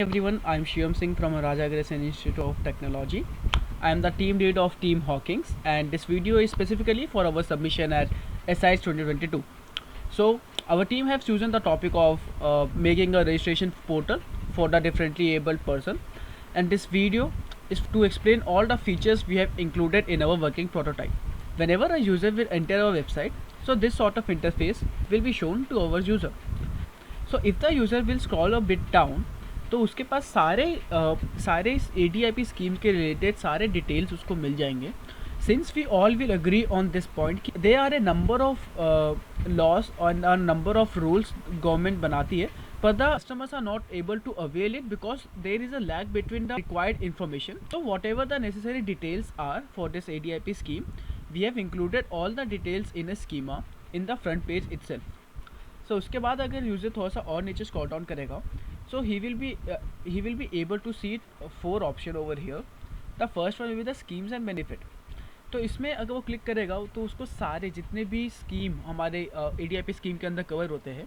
Everyone, I'm Shivam Singh from Raja Agression Institute of Technology. I am the team lead of Team Hawkins, and this video is specifically for our submission at SIS 2022. So our team has chosen the topic of making a registration portal for the differently abled person, and this video is to explain all the features we have included in our working prototype. Whenever a user will enter our website, so this sort of interface will be shown to our user. So if the user will scroll a bit down, तो उसके पास सारे इस ADIP scheme के related सारे details उसको मिल जाएंगे. Since we all will agree on this point, they are a number of laws और नंबर ऑफ रूल्स गवर्नमेंट बनाती है, but the customers are not able to avail it because there is a lag between the required information. So whatever the necessary details are for this ADIP scheme, we have included all the details in a schema in the front page itself. So उसके बाद अगर user थोड़ा सा और नीचे scroll down करेगा, so he will be able to see 4 option over here. The first one will be the schemes and benefit. तो इसमें अगर वो क्लिक करेगा तो उसको सारे जितने भी स्कीम हमारे ADIP स्कीम के अंदर कवर होते हैं,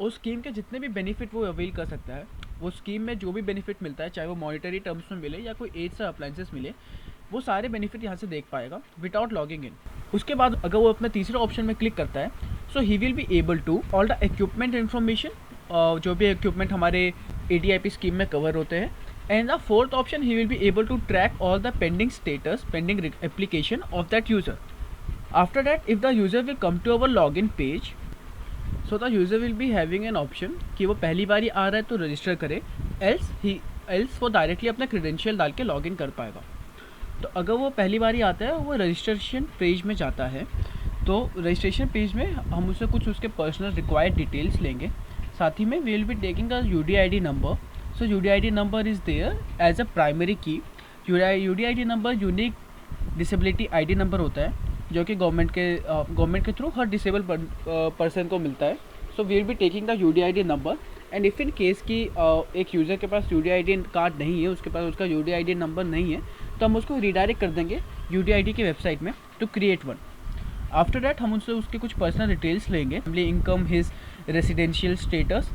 उस स्कीम के जितने भी बेनिफिट वो अवेल कर सकता है, वो स्कीम में जो भी बेनिफिट मिलता है, चाहे वो मॉनिटरी टर्म्स में मिले या कोई एज से अप्लाइंसेस मिले, वो सारे बेनिफिट यहाँ से देख पाएगा विदाउट लॉगिंग इन. उसके बाद अगर वो अपने तीसरे ऑप्शन में क्लिक करता है, so he will be able to all the equipment information, जो भी इक्विपमेंट हमारे ADIP स्कीम में कवर होते हैं. And the fourth option, he will be able to track all the pending status, pending application of that user. After that, if the user will come to our log in page, so the user will be having an option कि वो पहली बार ही आ रहा है तो register करे, else वो directly अपना credential डाल के लॉग इन कर पाएगा. तो अगर वो पहली बार ही आता है, वो रजिस्ट्रेशन पेज में जाता है, तो रजिस्ट्रेशन पेज में हम उससे कुछ उसके पर्सनल रिक्वायर्ड डिटेल्स लेंगे. साथ ही में we will be taking a UDID number. So UDID number is there as a primary key. UDID number unique disability ID number होता है, जो कि गवर्नमेंट के थ्रू हर डिसेबल पर्सन को मिलता है. So we will be taking the UDID number. And if in case की एक यूज़र के पास UDID कार्ड नहीं है, उसके पास उसका UDID नंबर नहीं है, तो हम उसको रिडायरेक्ट कर देंगे UDID की वेबसाइट में to create one. After that हम उनसे उसके कुछ पर्सनल डिटेल्स लेंगे, family income, his residential status,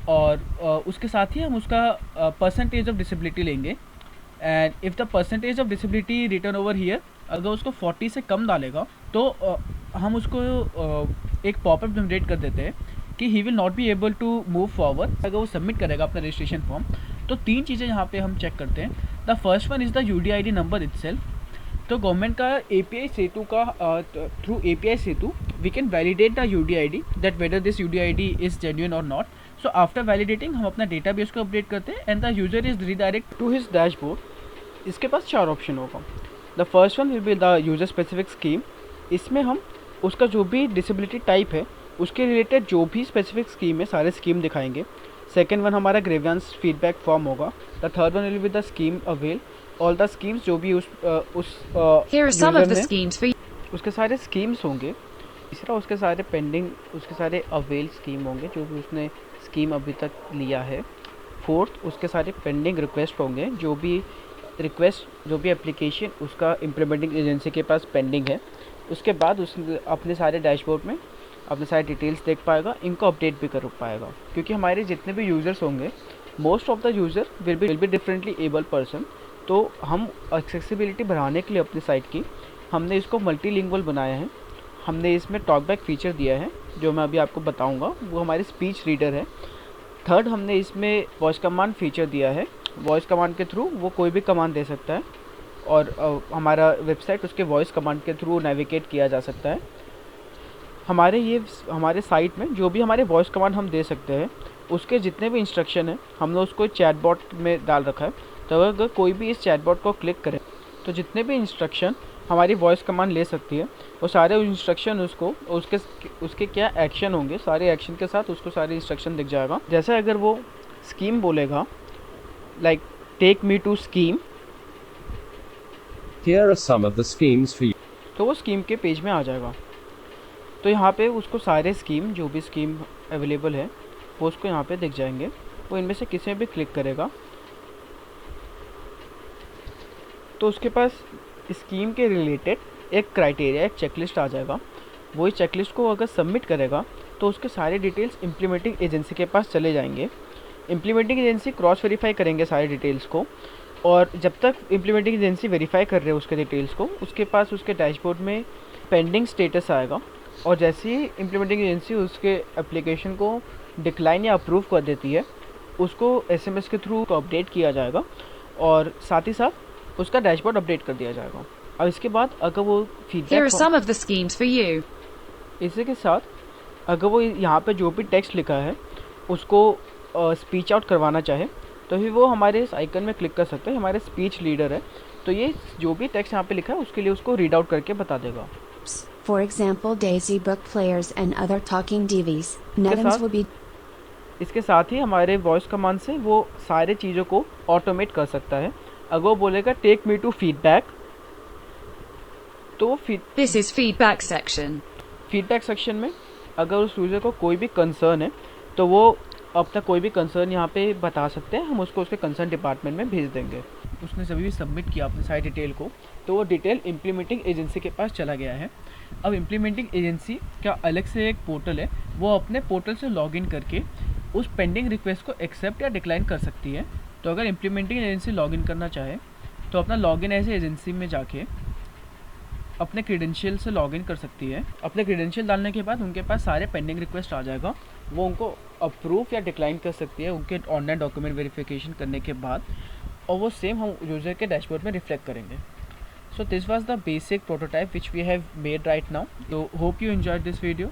और उसके साथ ही हम उसका परसेंटेज ऑफ डिसेबिलिटी लेंगे. And if the percentage of disability return over here, अगर उसको 40 से कम डालेगा, तो हम उसको एक पॉपअप जनरेट कर देते हैं कि he will not be able to move forward. अगर वो सबमिट करेगा अपना रजिस्ट्रेशन फॉर्म, तो 3 चीज़ें यहाँ पे हम चेक करते हैं. The first one is the UDID number itself. तो गवर्नमेंट का API सेतु का through API Setu we can validate the UDID that whether this UDID is genuine और नॉट. सो आफ्टर वैलिडेटिंग हम अपना डेटाबेस को अपडेट करते हैं and the user is redirect to his dashboard. इसके पास 4 ऑप्शन होगा. The first one will be the user specific scheme. इसमें हम उसका जो भी डिसेबिलिटी टाइप है, उसके रिलेटेड जो भी स्पेसिफिक स्कीम है, सारे स्कीम दिखाएंगे. सेकेंड वन हमारा ग्रेवियंस फीडबैक फॉर्म होगा. The third one will be the scheme avail, all the schemes जो भी उसके सारे स्कीम्स होंगे. तीसरा उसके सारे पेंडिंग, उसके सारे अवेल स्कीम होंगे जो भी उसने स्कीम अभी तक लिया है. फोर्थ, उसके सारे पेंडिंग रिक्वेस्ट होंगे, जो भी एप्लीकेशन उसका इम्प्लीमेंटिंग एजेंसी के पास पेंडिंग है. उसके बाद उसने अपने सारे डैशबोर्ड में अपने सारे डिटेल्स देख पाएगा, इनको अपडेट भी कर पाएगा. क्योंकि हमारे जितने भी यूज़र्स होंगे, most of the user will B differently able person. तो हम एक्सेसिबिलिटी बढ़ाने के लिए अपनी साइट की हमने इसको मल्टीलिंगुअल बनाया है. हमने इसमें टॉकबैक फीचर दिया है, जो मैं अभी आपको बताऊंगा. वो हमारी स्पीच रीडर है. थर्ड, हमने इसमें वॉइस कमांड फीचर दिया है. वॉइस कमांड के थ्रू वो कोई भी कमांड दे सकता है, और हमारा वेबसाइट उसके वॉइस कमांड के थ्रू नेविगेट किया जा सकता है. हमारे साइट में जो भी हमारे वॉइस कमांड हम दे सकते हैं, उसके जितने भी इंस्ट्रक्शन हैं, हमने उसको चैटबॉट में डाल रखा है. तो अगर कोई भी इस चैटबॉट को क्लिक करे, तो जितने भी इंस्ट्रक्शन हमारी वॉइस कमांड ले सकती है, वो सारे इंस्ट्रक्शन उसको उसके क्या एक्शन होंगे, सारे एक्शन के साथ उसको सारे इंस्ट्रक्शन दिख जाएगा. जैसे अगर वो स्कीम बोलेगा, like take me to scheme, Here are some of the schemes for you. तो वो स्कीम के पेज में आ जाएगा. तो यहाँ पे उसको सारे स्कीम, जो भी स्कीम अवेलेबल है, वो उसको यहाँ पे दिख जाएंगे. वो इनमें से किसी में भी क्लिक करेगा, तो उसके पास स्कीम के रिलेटेड एक क्राइटेरिया, एक चेकलिस्ट आ जाएगा. वो इस चेकलिस्ट को अगर सबमिट करेगा, तो उसके सारे डिटेल्स इम्प्लीमेंटिंग एजेंसी के पास चले जाएंगे. इम्प्लीमेंटिंग एजेंसी क्रॉस वेरीफाई करेंगे सारे डिटेल्स को, और जब तक इम्प्लीमेंटिंग एजेंसी वेरीफाई कर रहे हैं उसके डिटेल्स को, उसके पास उसके डैशबोर्ड में पेंडिंग स्टेटस आएगा, और जैसे ही इम्प्लीमेंटिंग एजेंसी उसके एप्लीकेशन को डिक्लाइन या अप्रूव कर देती है, उसको एसएमएस के थ्रू अपडेट किया जाएगा और साथ ही साथ उसका डैशबोर्ड अपडेट कर दिया जाएगा। अब इसके बाद अगर वो Here are feedback, some of the schemes for you. इसी के साथ अगर वो यहाँ पे जो भी टेक्स्ट लिखा है उसको स्पीच आउट करवाना चाहे तो फिर वो हमारे इस आइकन में क्लिक कर सकते हैं। हमारे स्पीच लीडर है तो ये जो भी टेक्स्ट यहाँ पे लिखा है उसके लिए उसको रीड आउट करके बता देगा। For example, Daisy book players and other talking DVs. Nevins साथ- will be इसके साथ ही हमारे वॉइस कमांड से वो सारे चीज़ों को ऑटोमेट कर सकता है। अगर वो बोलेगा टेक मी टू फीडबैक, तो वो This is feedback section. Feedback section में अगर उस यूज़र को कोई भी कंसर्न है तो वो अपना कोई भी कंसर्न यहाँ पे बता सकते हैं, हम उसको उसके कंसर्न डिपार्टमेंट में भेज देंगे। उसने सभी भी सबमिट किया अपने सारी डिटेल को, तो वो डिटेल इम्प्लीमेंटिंग एजेंसी के पास चला गया है। अब इम्प्लीमेंटिंग एजेंसी का अलग से एक पोर्टल है, वो अपने पोर्टल से लॉगिन करके उस पेंडिंग रिक्वेस्ट को एक्सेप्ट या डिक्लाइन कर सकती है। तो अगर इम्प्लीमेंटिंग एजेंसी लॉगिन करना चाहे तो अपना लॉगिन एज एजेंसी में जाके अपने क्रेडेंशियल से लॉगिन कर सकती है। अपने क्रेडेंशियल डालने के बाद उनके पास सारे पेंडिंग रिक्वेस्ट आ जाएगा, वो उनको अप्रूव या डिक्लाइन कर सकती है उनके ऑनलाइन डॉक्यूमेंट वेरिफिकेशन करने के बाद, और वो सेम हम यूज़र के डैशबोर्ड में रिफ्लेक्ट करेंगे। So this was the basic prototype which we have made right now. So hope you enjoyed this video.